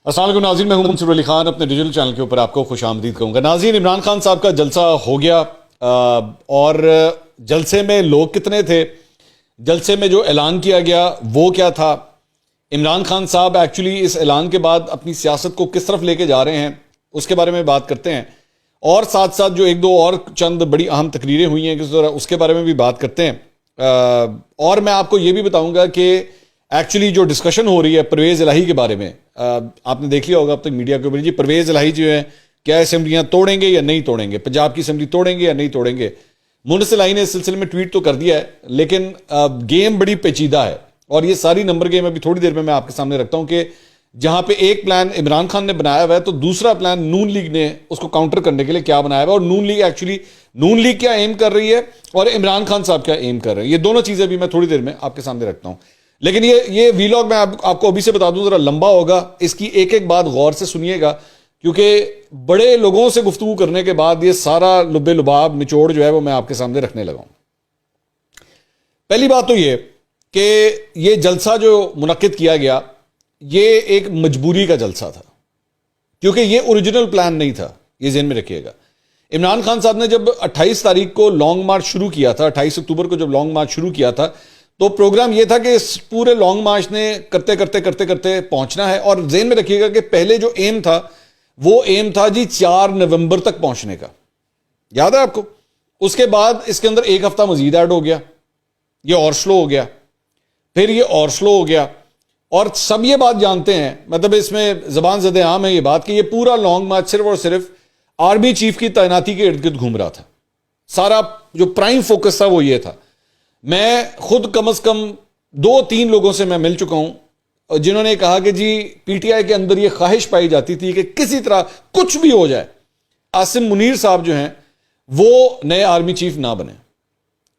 السلام علیکم ناظرین، میں ہوں منصور علی خان، اپنے ڈیجیٹل چینل کے اوپر آپ کو خوش آمدید کہوں گا۔ ناظرین، عمران خان صاحب کا جلسہ ہو گیا اور جلسے میں لوگ کتنے تھے، جلسے میں جو اعلان کیا گیا وہ کیا تھا، عمران خان صاحب ایکچولی اس اعلان کے بعد اپنی سیاست کو کس طرف لے کے جا رہے ہیں اس کے بارے میں بات کرتے ہیں، اور ساتھ ساتھ جو ایک دو اور چند بڑی اہم تقریریں ہوئی ہیں اس کے بارے میں بھی بات کرتے ہیں۔ اور میں آپ کو یہ بھی بتاؤں گا کہ ایکچولی جو ڈسکشن ہو رہی ہے پرویز الہی کے بارے میں، آپ نے دیکھ لیا ہوگا اب تک میڈیا کے اوپر، جی پرویز الہی جو ہے کیا اسمبلیاں توڑیں گے یا نہیں توڑیں گے، پنجاب کی اسمبلی توڑیں گے یا نہیں توڑیں گے۔ منصور الہی نے اس سلسلے میں ٹویٹ تو کر دیا ہے، لیکن گیم بڑی پیچیدہ ہے اور یہ ساری نمبر گیم ابھی تھوڑی دیر میں آپ کے سامنے رکھتا ہوں کہ جہاں پہ ایک پلان عمران خان نے بنایا ہوا ہے تو دوسرا پلان نون لیگ نے اس کو کاؤنٹر کرنے کے لیے کیا بنایا ہوا ہے، اور نون لیگ کیا ایم کر رہی ہے اور عمران خان صاحب کیا ایم کر رہے ہیں۔ یہ دونوں چیزیں بھی میں تھوڑی دیر میں آپ کے سامنے رکھتا ہوں، لیکن یہ ویلاگ میں آپ کو ابھی سے بتا دوں ذرا لمبا ہوگا، اس کی ایک ایک بات غور سے سنیے گا، کیونکہ بڑے لوگوں سے گفتگو کرنے کے بعد یہ سارا لب لباب نچوڑ جو ہے وہ میں آپ کے سامنے رکھنے لگا ہوں۔ پہلی بات تو یہ کہ یہ جلسہ جو منعقد کیا گیا یہ ایک مجبوری کا جلسہ تھا، کیونکہ یہ اوریجنل پلان نہیں تھا، یہ ذہن میں رکھیے گا۔ عمران خان صاحب نے جب 28 تاریخ کو لانگ مارچ شروع کیا تھا، 28 اکتوبر کو جب لانگ مارچ شروع کیا تھا تو پروگرام یہ تھا کہ اس پورے لانگ مارچ نے کرتے پہنچنا ہے، اور ذہن میں رکھیے گا کہ پہلے جو ایم تھا وہ ایم تھا جی 4 نومبر تک پہنچنے کا، یاد ہے آپ کو؟ اس کے بعد اس کے اندر ایک ہفتہ مزید ایڈ ہو گیا، یہ اور سلو ہو گیا، پھر یہ اور سلو ہو گیا، اور سب یہ بات جانتے ہیں، مطلب اس میں زبان زدہ عام ہے یہ بات کہ یہ پورا لانگ مارچ صرف اور صرف آرمی چیف کی تعیناتی کے ارد گرد گھوم رہا تھا۔ سارا جو پرائم فوکس تھا وہ یہ تھا۔ میں خود کم از کم 2-3 لوگوں سے میں مل چکا ہوں جنہوں نے کہا کہ جی پی ٹی آئی کے اندر یہ خواہش پائی جاتی تھی کہ کسی طرح کچھ بھی ہو جائے عاصم منیر صاحب جو ہیں وہ نئے آرمی چیف نہ بنے۔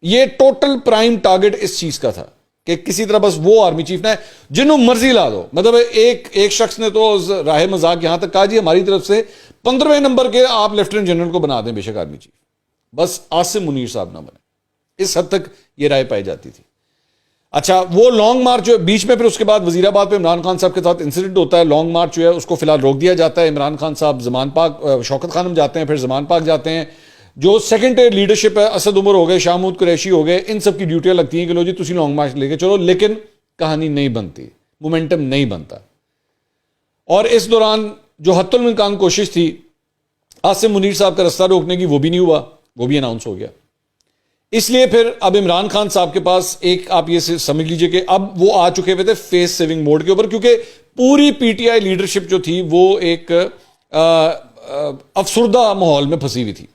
یہ ٹوٹل پرائم ٹارگٹ اس چیز کا تھا کہ کسی طرح بس وہ آرمی چیف نہ ہے، جنہوں مرضی لا دو۔ مطلب ایک شخص نے تو راہ مذاق یہاں تک کہا جی ہماری طرف سے 15ویں نمبر کے آپ لیفٹیننٹ جنرل کو بنا دیں بے شک آرمی چیف، بس عاصم منیر صاحب نہ بنے۔ اس حد تک یہ رائے پائی جاتی تھی۔ اچھا، وہ لانگ مارچ جو بیچ میں پھر اس کے بعد وزیر آباد پہ عمران خان صاحب کے ساتھ انسیڈنٹ ہوتا ہے، لانگ مارچ جو ہے اس کو فی الحال روک دیا جاتا ہے۔ عمران خان صاحب زمان پاک، شوکت خانم جاتے ہیں، پھر زمان پاک جاتے ہیں۔ جو سیکنڈ لیڈرشپ ہے، اسد عمر ہو گئے، شاہ محمود قریشی ہو گئے، ان سب کی ڈیوٹیاں لگتی ہیں کہ لو جی تسی لانگ مارچ لے کے چلو، لیکن کہانی نہیں بنتی، مومنٹم نہیں بنتا۔ اور اس دوران جو حتی الامکان کوشش تھی عاصم منیر صاحب کا رستہ روکنے کی وہ بھی نہیں ہوا، وہ بھی اناؤنس ہو گیا۔ اس لیے پھر اب عمران خان صاحب کے پاس ایک آپ یہ سمجھ لیجئے کہ اب وہ آ چکے ہوئے تھے فیس سیونگ موڈ کے اوپر، کیونکہ پوری پی ٹی آئی لیڈرشپ جو تھی وہ ایک افسردہ ماحول میں پھنسی ہوئی تھی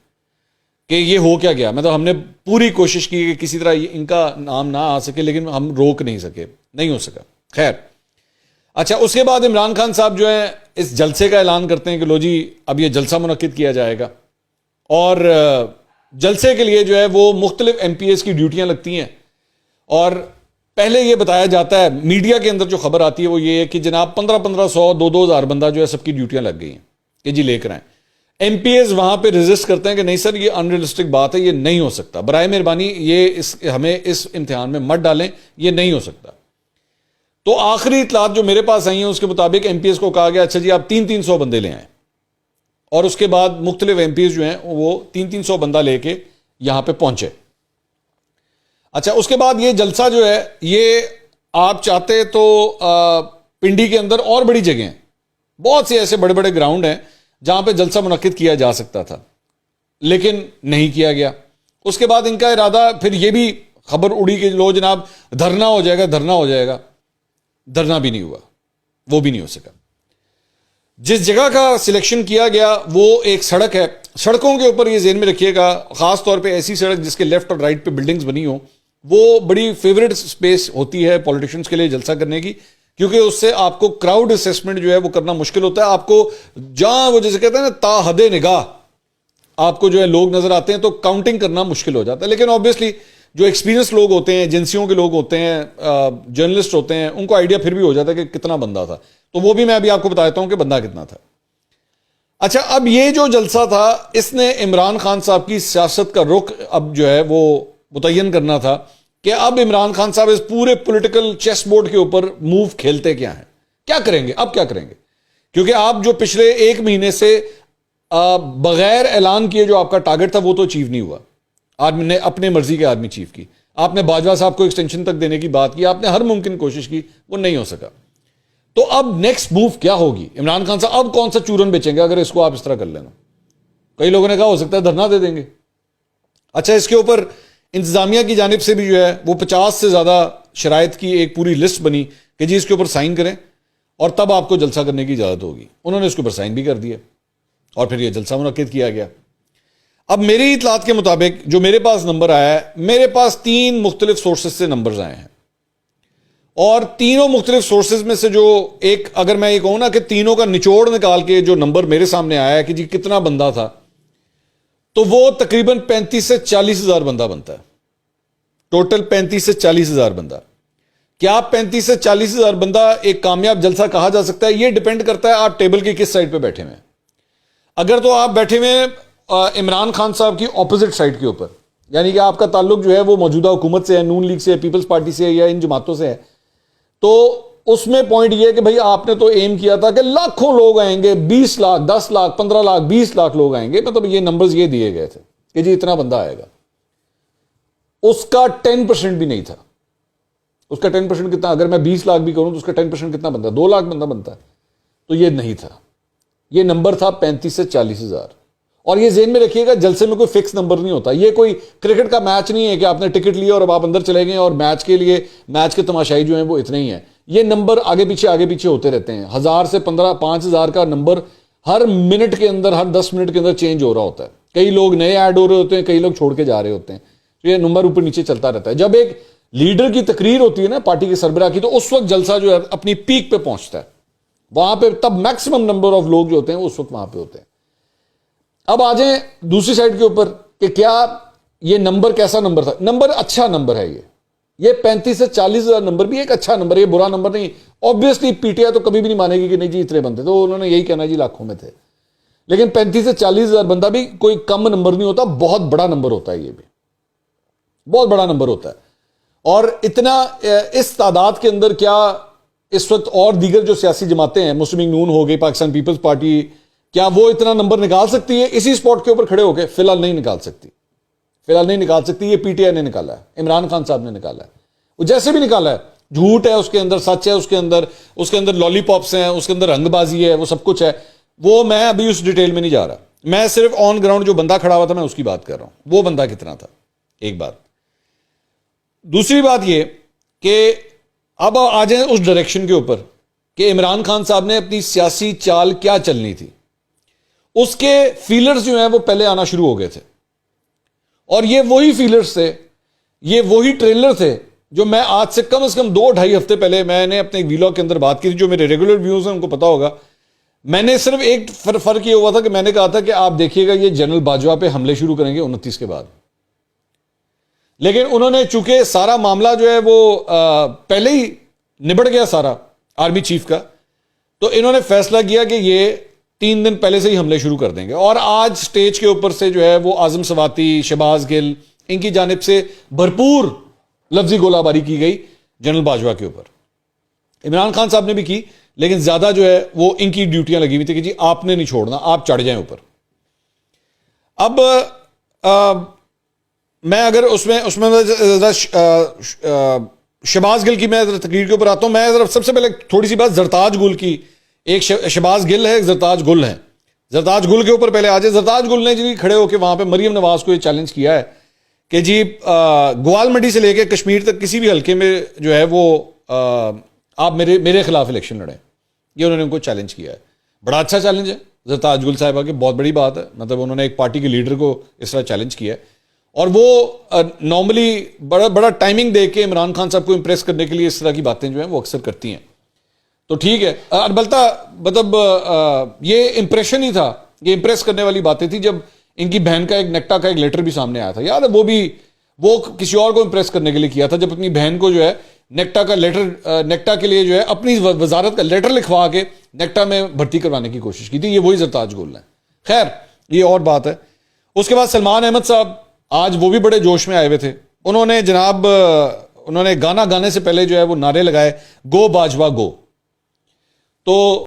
کہ یہ ہو کیا گیا۔ مطلب ہم نے پوری کوشش کی کہ کسی طرح ان کا نام نہ آ سکے، لیکن ہم روک نہیں سکے، نہیں ہو سکا۔ خیر، اچھا، اس کے بعد عمران خان صاحب جو ہے اس جلسے کا اعلان کرتے ہیں کہ لو جی اب یہ جلسہ منعقد کیا جائے گا، اور جلسے کے لیے جو ہے وہ مختلف ایم پی ایس کی ڈیوٹیاں لگتی ہیں۔ اور پہلے یہ بتایا جاتا ہے، میڈیا کے اندر جو خبر آتی ہے وہ یہ ہے کہ جناب 1500 2,000 بندہ جو ہے سب کی ڈیوٹیاں لگ گئی ہیں کہ جی لے کر آئیں۔ ایم پی ایس وہاں پہ ریزسٹ کرتے ہیں کہ نہیں سر یہ انریلسٹک بات ہے، یہ نہیں ہو سکتا، برائے مہربانی ہمیں اس امتحان میں مت ڈالیں، یہ نہیں ہو سکتا۔ تو آخری اطلاعات جو میرے پاس آئی ہیں اس کے مطابق ایم پی ایس کو کہا گیا اچھا جی آپ 300 بندے لے آئیں، اور اس کے بعد مختلف ایم پی ایس جو ہیں وہ 300 بندہ لے کے یہاں پہ پہنچے۔ اچھا، اس کے بعد یہ جلسہ جو ہے یہ آپ چاہتے تو پنڈی کے اندر اور بڑی جگہیں، بہت سے ایسے بڑے بڑے گراؤنڈ ہیں جہاں پہ جلسہ منعقد کیا جا سکتا تھا، لیکن نہیں کیا گیا۔ اس کے بعد ان کا ارادہ، پھر یہ بھی خبر اڑی کہ لو جناب دھرنا ہو جائے گا، دھرنا ہو جائے گا، دھرنا بھی نہیں ہوا، وہ بھی نہیں ہو سکا۔ جس جگہ کا سلیکشن کیا گیا وہ ایک سڑک ہے، سڑکوں کے اوپر یہ ذہن میں رکھیے گا، خاص طور پہ ایسی سڑک جس کے لیفٹ اور رائٹ پہ بلڈنگز بنی ہوں، وہ بڑی فیوریٹ سپیس ہوتی ہے پولیٹیشنز کے لیے جلسہ کرنے کی، کیونکہ اس سے آپ کو کراؤڈ اسیسمنٹ جو ہے وہ کرنا مشکل ہوتا ہے۔ آپ کو جہاں وہ جیسے کہتے ہیں نا تا حد نگاہ آپ کو جو ہے لوگ نظر آتے ہیں تو کاؤنٹنگ کرنا مشکل ہو جاتا ہے، لیکن آبویسلی جو ایکسپیرینس لوگ ہوتے ہیں، ایجنسیوں کے لوگ ہوتے ہیں، جرنلسٹ ہوتے ہیں، ان کو آئیڈیا پھر بھی ہو جاتا ہے کہ کتنا بندہ تھا، تو وہ بھی میں ابھی آپ کو بتاتا ہوں کہ بندہ کتنا تھا۔ اچھا، اب یہ جو جلسہ تھا اس نے عمران خان صاحب کی سیاست کا رخ اب جو ہے وہ متعین کرنا تھا کہ اب عمران خان صاحب اس پورے پولیٹیکل چیس بورڈ کے اوپر موو کھیلتے کیا ہیں، کیا کریں گے، اب کیا کریں گے، کیونکہ آپ جو پچھلے ایک مہینے سے بغیر اعلان کیے جو آپ کا ٹارگٹ تھا وہ تو اچیو نہیں ہوا. آدمی نے اپنے مرضی کے آدمی چیف کی. آپ نے باجوہ صاحب کو ایکسٹینشن تک دینے کی بات کی, آپ نے ہر ممکن کوشش کی, وہ نہیں ہو سکا. تو اب نیکسٹ موو کیا ہوگی؟ عمران خان صاحب اب کون سا چورن بیچیں گے اگر اس کو آپ اس طرح کر لینا؟ کئی لوگوں نے کہا ہو سکتا ہے دھرنا دے دیں گے. اچھا, اس کے اوپر انتظامیہ کی جانب سے بھی جو ہے وہ 50 سے زیادہ شرائط کی ایک پوری لسٹ بنی کہ جی اس کے اوپر سائن کریں اور تب آپ کو جلسہ کرنے کی اجازت ہوگی. انہوں نے اس کے اوپر سائن بھی کر دیا اور پھر یہ جلسہ منعقد کیا گیا. اب میری اطلاعات کے مطابق جو میرے پاس نمبر آیا ہے, میرے پاس 3 مختلف سورسز سے نمبرز آئے ہیں, اور تینوں مختلف سورسز میں سے جو ایک, اگر میں یہ کہوں نا کہ تینوں کا نچوڑ نکال کے جو نمبر میرے سامنے آیا ہے کہ جی کتنا بندہ تھا, تو وہ تقریباً 35 سے 40 ہزار بندہ بنتا ہے. ٹوٹل 35 سے 40 ہزار بندہ. کیا 35 سے 40 ہزار بندہ ایک کامیاب جلسہ کہا جا سکتا ہے؟ یہ ڈیپینڈ کرتا ہے آپ ٹیبل کی کس سائڈ پہ بیٹھے ہوئے ہیں. اگر تو آپ بیٹھے ہوئے عمران خان صاحب کی اپوزٹ سائڈ کے اوپر, یعنی کہ آپ کا تعلق جو ہے وہ موجودہ حکومت سے ہے, نون لیگ سے ہے, پیپلز پارٹی سے ہے, یا ان جماعتوں سے ہے, تو اس میں پوائنٹ یہ ہے کہ بھئی آپ نے تو ایم کیا تھا کہ لاکھوں لوگ آئیں گے, 20 لاکھ 10 لاکھ 15 لاکھ 20 لاکھ لوگ آئیں گے, مطلب یہ نمبرز یہ دیے گئے تھے کہ جی اتنا بندہ آئے گا. اس کا 10% بھی نہیں تھا. اس کا 10% کتنا؟ اگر میں 20 لاکھ بھی کروں تو اس کا 10% کتنا بنتا ہے؟ 2 لاکھ بندہ بنتا ہے. تو یہ نہیں تھا. یہ نمبر تھا 35 سے 40 ہزار. اور یہ ذہن میں رکھیے گا, جلسے میں کوئی فکس نمبر نہیں ہوتا. یہ کوئی کرکٹ کا میچ نہیں ہے کہ آپ نے ٹکٹ لیا اور اب آپ اندر چلے گئے اور میچ کے لیے میچ کے تماشائی جو ہیں وہ اتنے ہی ہیں. یہ نمبر آگے پیچھے ہوتے رہتے ہیں. 1000 سے 5000 کا نمبر ہر منٹ کے اندر, ہر 10 منٹ کے اندر چینج ہو رہا ہوتا ہے. کئی لوگ نئے ایڈ ہو رہے ہوتے ہیں, کئی لوگ چھوڑ کے جا رہے ہوتے ہیں. تو یہ نمبر اوپر نیچے چلتا رہتا ہے. جب ایک لیڈر کی تقریر ہوتی ہے نا پارٹی کے سربراہ کی, تو اس وقت جلسہ جو ہے اپنی پیک پہ پہنچتا ہے. وہاں پہ تب میکسیمم نمبر آف لوگ جو ہوتے ہیں اس وقت وہاں پہ ہوتے ہیں. اب آ جائیں دوسری سائڈ کے اوپر کہ کیا یہ نمبر کیسا نمبر تھا؟ نمبر اچھا نمبر ہے. یہ 35 سے 40 ہزار نمبر بھی ایک اچھا نمبر ہے, یہ برا نمبر نہیں. آبویسلی پی ٹی آئی تو کبھی بھی نہیں مانے گی کہ نہیں جی اتنے بندے, تو انہوں نے یہی کہنا جی لاکھوں میں تھے. لیکن 35 سے 40 ہزار بندہ بھی کوئی کم نمبر نہیں ہوتا, بہت بڑا نمبر ہوتا ہے. یہ بھی بہت بڑا نمبر ہوتا ہے. اور اتنا اس تعداد کے اندر کیا اس وقت اور دیگر جو سیاسی جماعتیں ہیں, مسلم لیگ نون ہو گئی, پاکستان پیپلز پارٹی, کیا وہ اتنا نمبر نکال سکتی ہے اسی سپاٹ کے اوپر کھڑے ہو کے؟ فی الحال نہیں نکال سکتی. فی الحال نہیں نکال سکتی. یہ پی ٹی آئی نے نکالا ہے, عمران خان صاحب نے نکالا ہے. وہ جیسے بھی نکالا ہے, جھوٹ ہے اس کے اندر, سچ ہے اس کے اندر لالی پاپس ہیں, اس کے اندر رنگ بازی ہے, وہ سب کچھ ہے. وہ میں ابھی اس ڈیٹیل میں نہیں جا رہا. میں صرف آن گراؤنڈ جو بندہ کھڑا ہوا تھا میں اس کی بات کر رہا ہوں. وہ بندہ کتنا تھا, ایک بات. دوسری بات یہ کہ اب آ جائیں اس ڈائریکشن کے اوپر کہ عمران خان صاحب نے اپنی سیاسی چال کیا چلنی تھی. اس کے فیلرز جو ہیں وہ پہلے آنا شروع ہو گئے تھے, اور یہ وہی فیلرز تھے, یہ وہی ٹریلر تھے جو میں آج سے کم از کم 2-2.5 ہفتے پہلے میں نے اپنے ایک ویلاگ کے اندر بات کی تھی. جو میرے ریگولر ویوز ہیں ان کو پتا ہوگا, میں نے صرف ایک فرق یہ ہوا تھا کہ میں نے کہا تھا کہ آپ دیکھیے گا یہ جنرل باجوہ پہ حملے شروع کریں گے 29 کے بعد. لیکن انہوں نے چونکہ سارا معاملہ جو ہے وہ پہلے ہی نبڑ گیا سارا آرمی چیف کا, تو انہوں نے فیصلہ کیا کہ یہ 3 دن پہلے سے ہی حملے شروع کر دیں گے. اور آج سٹیج کے اوپر سے جو ہے وہ اعظم سواتی, شہباز گل, ان کی جانب سے بھرپور لفظی گولہ باری کی گئی جنرل باجوہ کے اوپر. عمران خان صاحب نے بھی کی, لیکن زیادہ جو ہے وہ ان کی ڈیوٹیاں لگی ہوئی تھی کہ جی آپ نے نہیں چھوڑنا, آپ چڑھ جائیں اوپر. اب میں اگر اس میں شہباز گل کی میں تقریر کے اوپر آتا ہوں. میں سب سے پہلے تھوڑی سی بات زرتاج گل کی, ایک شہباز گل ہے, ایک زرتاج گل ہے. زرتاج گل کے اوپر پہلے آ جائے. زرتاج گل نے جی کھڑے ہو کے وہاں پہ مریم نواز کو یہ چیلنج کیا ہے کہ جی گوال منڈی سے لے کے کشمیر تک کسی بھی حلقے میں جو ہے وہ آپ میرے خلاف الیکشن لڑیں. یہ انہوں نے ان کو چیلنج کیا ہے. بڑا اچھا چیلنج ہے زرتاج گل صاحبہ کی, بہت بڑی بات ہے. مطلب انہوں نے ایک پارٹی کے لیڈر کو اس طرح چیلنج کیا ہے, اور وہ نارملی بڑا ٹائمنگ دے کے عمران خان صاحب کو امپریس کرنے کے لیے اس طرح کی باتیں جو ہیں وہ اکثر کرتی ہیں. تو ٹھیک ہے, البتہ مطلب یہ امپریشن ہی تھا, یہ امپریس کرنے والی باتیں تھی. جب ان کی بہن کا ایک نیکٹا کا ایک لیٹر بھی سامنے آیا تھا, یاد ہے, وہ کسی اور کو امپریس کرنے کے لیے کیا تھا. جب اپنی بہن کو جو ہے نیکٹا کا لیٹر, نیکٹا کے لیے جو ہے اپنی وزارت کا لیٹر لکھوا کے نیکٹا میں بھرتی کروانے کی کوشش کی تھی. یہ وہی زرتاج گل ہے. خیر یہ اور بات ہے. اس کے بعد سلمان احمد صاحب آج وہ بھی بڑے جوش میں آئے ہوئے تھے. انہوں نے گانا گانے سے پہلے جو ہے وہ نعرے لگائے, گو باجوہ گو. تو